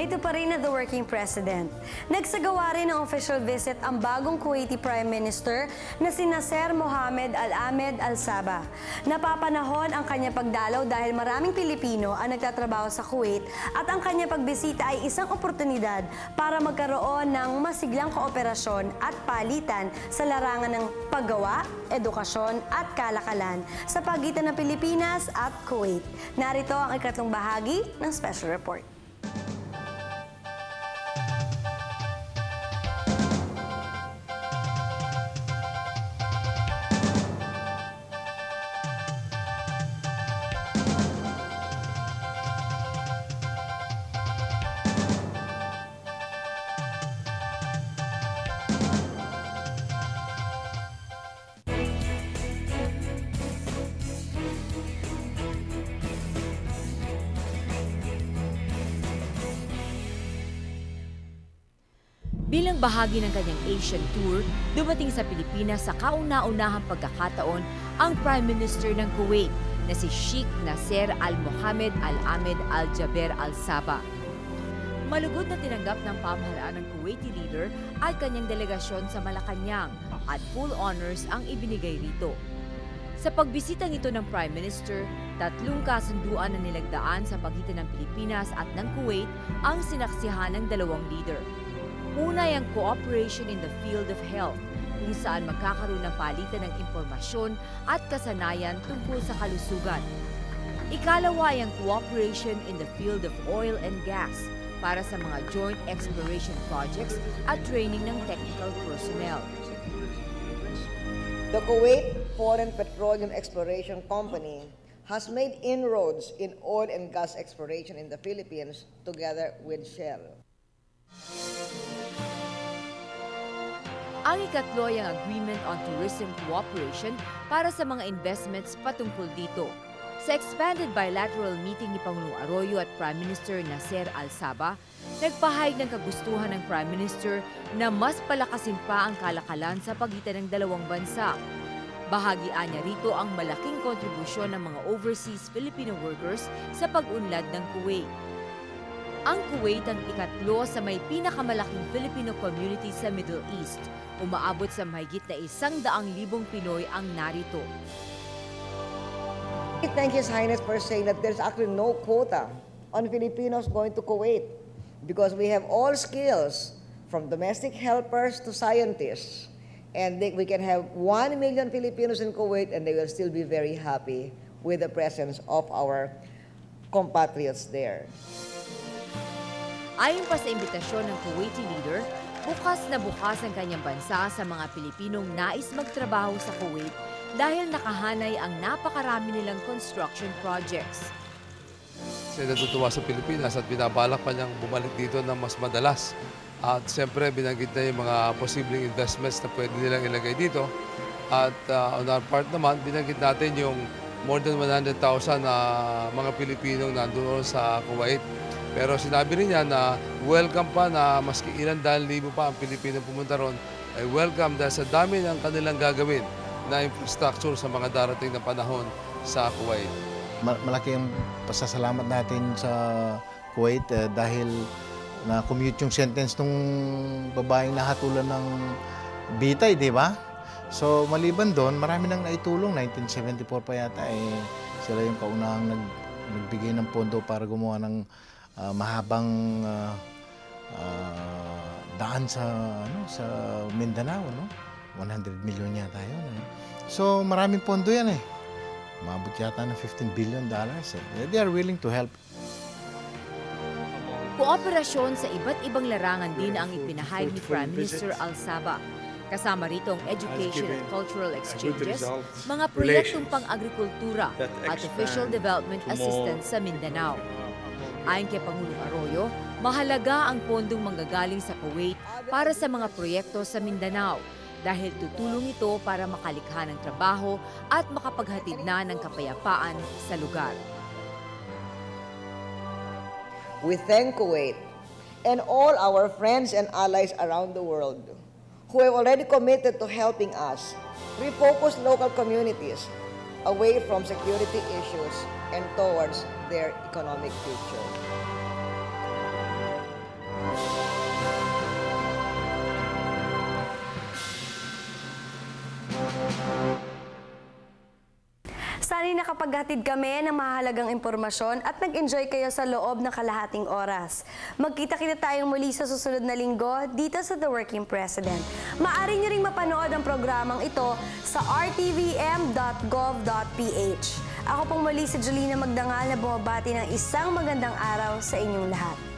ito pa rin na the working president. Nagsagawa rin ng official visit ang bagong Kuwaiti Prime Minister na si Nasser Mohammed Al-Ahmed Al-Sabah. Napapanahon ang kanya pagdalaw dahil maraming Pilipino ang nagtatrabaho sa Kuwait at ang kanya pagbisita ay isang oportunidad para magkaroon ng masiglang kooperasyon at palitan sa larangan ng paggawa, edukasyon at kalakalan sa pagitan ng Pilipinas at Kuwait. Narito ang ikatlong bahagi ng special report. Bilang bahagi ng kanyang Asian tour, dumating sa Pilipinas sa kauna-unahang pagkakataon ang Prime Minister ng Kuwait na si Sheikh Nasser Al-Mohammed Al-Ahmed Al-Jaber Al-Sabah. Malugod na tinanggap ng pamahalaan ng Kuwaiti leader at kanyang delegasyon sa Malacanang at full honors ang ibinigay rito. Sa pagbisita nito ng Prime Minister, tatlong kasunduan na nilagdaan sa pagitan ng Pilipinas at ng Kuwait ang sinaksihan ng dalawang leader. Una ay ang cooperation in the field of health, kung saan magkakaroon ng palitan ng impormasyon at kasanayan tungkol sa kalusugan. Ikalawa ay ang cooperation in the field of oil and gas para sa mga joint exploration projects at training ng technical personnel. The Kuwait Foreign Petroleum Exploration Company has made inroads in oil and gas exploration in the Philippines together with Shell. Ang ikatlo ay ang Agreement on Tourism Cooperation para sa mga investments patungkol dito. Sa expanded bilateral meeting ni Pangulong Arroyo at Prime Minister Nasser Al-Sabah, nagpahayag ng kagustuhan ng Prime Minister na mas palakasin pa ang kalakalan sa pagitan ng dalawang bansa. Bahagian niya rito ang malaking kontribusyon ng mga overseas Filipino workers sa pag-unlad ng Kuwait. Ang Kuwait ang ikatlo sa may pinakamalaking Filipino community sa Middle East. Umaabot sa mahigit na 100,000 Pinoy ang narito. I thank His Highness for saying that there's actually no quota on Filipinos going to Kuwait because we have all skills from domestic helpers to scientists. And we can have 1 million Filipinos in Kuwait and they will still be very happy with the presence of our compatriots there. Ayon pa sa imbitasyon ng Kuwaiti leader, bukas na bukas ang kanyang bansa sa mga Pilipinong nais magtrabaho sa Kuwait dahil nakahanay ang napakarami nilang construction projects. Siya natutuwa sa Pilipinas at binabalak pa niyang bumalik dito na mas madalas. At siyempre binanggit na yung mga posibleng investments na pwede nilang ilagay dito. At on our part naman, binanggit natin yung more than 100,000 na mga Pilipinong nandoon sa Kuwait. Pero sinabi rin niya na welcome pa na maski ilan dahil libo pa ang Pilipino pumunta ron, ay welcome dahil sa dami ng kanilang gagawin na infrastructure sa mga darating na panahon sa Kuwait. Malaki ang pasasalamat natin sa Kuwait dahil na-commute yung sentence nung babaeng nahatulan ng bitay, di ba? So maliban doon, marami nang naitulong. 1974 pa yata sila yung kaunahang nagbigay ng pondo para gumawa ng mahabang daan sa Mindanao, no? 100 million yata yun. So maraming pondo yan eh. Umabot yata ng $15 billion. They are willing to help. Kooperasyon sa iba't ibang larangan din ang ipinahayag ni Prime Minister Al-Sabah. Kasama rito ang education and cultural exchanges, mga proyektong pang-agrikultura at official development assistance sa Mindanao. Ayon kay Pangulong Arroyo, mahalaga ang pondong manggagaling sa Kuwait para sa mga proyekto sa Mindanao dahil tutulong ito para makalikha ng trabaho at makapaghatid na ng kapayapaan sa lugar. We thank Kuwait and all our friends and allies around the world who have already committed to helping us refocus local communities away from security issues and towards their economic future. sana'y nakapaghatid kami ng mahalagang impormasyon at nag-enjoy kayo sa loob ng kalahating oras. Magkita-kita tayong muli sa susunod na linggo dito sa The Working President. Maaari niyo ring mapanood ang programang ito sa rtvm.gov.ph. Ako pong muli si Julina Magdangal na bumabati ng isang magandang araw sa inyong lahat.